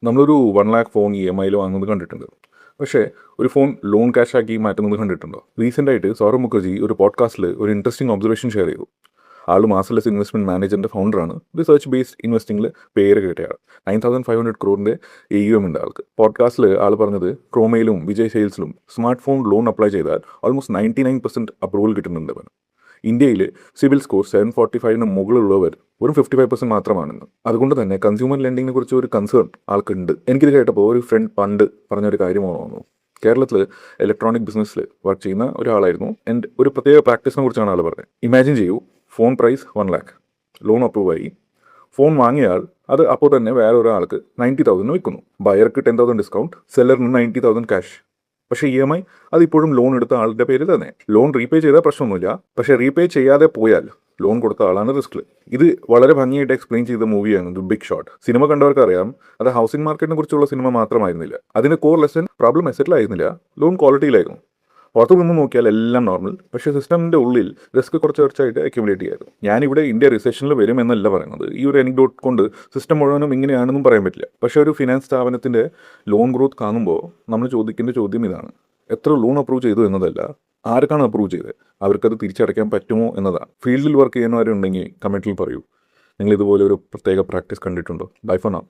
നമ്മളൊരു 1 lakh phone EMI വാങ്ങുന്നത് കണ്ടിട്ടുണ്ട്. പക്ഷേ ഒരു ഫോൺ ലോൺ ക്യാഷാക്കി മാറ്റുന്നത് കണ്ടിട്ടുണ്ടോ? റീസെൻ്റായിട്ട് സൗരവ് മുഖർജി ഒരു പോഡ്കാസ്റ്റിൽ ഒരു ഇൻട്രസ്റ്റിംഗ് ഒബ്സർവേഷൻ ഷെയർ ചെയ്തു. ആൾ മാസലെസ് ഇൻവെസ്റ്റ്മെൻറ്റ് മാനേജറിൻ്റെ ഫൗണ്ടറാണ്. റിസർച്ച് ബേസ്ഡ് ഇൻവെസ്റ്റിംഗിൽ പേര് കേട്ടയാൾ. 9,500 crore AUM ഉണ്ട് ആൾക്ക്. പോഡ്കാസ്റ്റിൽ ആൾ പറഞ്ഞത് ക്രോമയിലും വിജയ് സെയിൽസിലും സ്മാർട്ട് ഫോൺ ലോൺ അപ്ലൈ ചെയ്താൽ ഓൾമോസ്റ്റ് 99% അപ്രൂവൽ കിട്ടുന്നുണ്ട് അവന്. ഇന്ത്യയിൽ സിവിൽ സ്കോർ 745 മുകളിലുള്ളവർ വെറും 55% മാത്രമാണെന്ന്. അതുകൊണ്ട് തന്നെ കൺസ്യൂമർ ലെൻഡിങ്ങിനെ കുറിച്ച് ഒരു കൺസേൺ ആൾക്കുണ്ട്. എനിക്കിത് കേട്ടപ്പോൾ ഒരു ഫ്രണ്ട് പണ്ട് പറഞ്ഞൊരു കാര്യം ഓർമ്മ. കേരളത്തിൽ ഇലക്ട്രോണിക് ബിസിനസ്സിൽ വർക്ക് ചെയ്യുന്ന ഒരാളായിരുന്നു. ആൻഡ് ഒരു പ്രത്യേക പ്രാക്ടീസിനെ കുറിച്ചാണ് ആൾ പറഞ്ഞത്. ഇമാജിൻ ചെയ്യൂ, phone price 1 lakh, loan approve ആയി, ഫോൺ വാങ്ങിയാൽ അത് അപ്പോൾ തന്നെ വേറെ ഒരാൾക്ക് 90,000 വിൽക്കുന്നു. ബയർക്ക് 10,000 ഡിസ്കൗണ്ട്, സെല്ലറിന് 90,000 ക്യാഷ്. പക്ഷേ EMI അതിപ്പോഴും ലോൺ എടുത്ത ആളുടെ പേരിൽ തന്നെ. ലോൺ റീപേ ചെയ്താൽ പ്രശ്നമൊന്നുമില്ല, പക്ഷേ റീപേ ചെയ്യാതെ പോയാൽ ലോൺ കൊടുത്ത ആളാണ് റിസ്ക്. ഇത് വളരെ ഭംഗിയായിട്ട് എക്സ്പ്ലെയിൻ ചെയ്ത മൂവിയാണ് ദ ബിഗ് ഷോട്ട്. സിനിമ കണ്ടവർക്ക് അറിയാം, അത് ഹൗസിംഗ് മാർക്കറ്റിനെ കുറിച്ചുള്ള സിനിമ മാത്രമായിരുന്നില്ല. അതിൻ്റെ കോർ ലെസൺ പ്രോബ്ലം അസറ്റിലായിരുന്നില്ല, ലോൺ ക്വാളിറ്റിയിലായിരുന്നു. പുറത്തു നിന്ന് നോക്കിയാൽ എല്ലാം നോർമൽ, പക്ഷേ സിസ്റ്റമിൻ്റെ ഉള്ളിൽ റിസ്ക് കുറച്ചായിട്ട് അക്യുമുലേറ്റ് ചെയ്യായിരുന്നു. ഞാനിവിടെ ഇന്ത്യ റിസെഷനിൽ വരുമെന്നല്ല പറയുന്നത്. ഈ ഒരു എനിക്ഡോട്ട് കൊണ്ട് സിസ്റ്റം മുഴുവനും ഇങ്ങനെയാണെന്നും പറയാൻ പറ്റില്ല. പക്ഷേ ഒരു ഫിനാൻസ് സ്ഥാപനത്തിൻ്റെ ലോൺ ഗ്രോത്ത് കാണുമ്പോൾ നമ്മൾ ചോദിക്കേണ്ട ചോദ്യം ഇതാണ്: എത്ര ലോൺ അപ്രൂവ് ചെയ്തു എന്നതല്ല, ആർക്കാണ് അപ്രൂവ് ചെയ്തത്, അവർക്കത് തിരിച്ചടയ്ക്കാൻ പറ്റുമോ എന്നതാണ്. ഫീൽഡിൽ വർക്ക് ചെയ്യുന്നവരുണ്ടെങ്കിൽ കമൻറ്റിൽ പറയൂ, നിങ്ങൾ ഇതുപോലെ ഒരു പ്രത്യേക പ്രാക്ടീസ് കണ്ടിട്ടുണ്ടോ? Bye for now.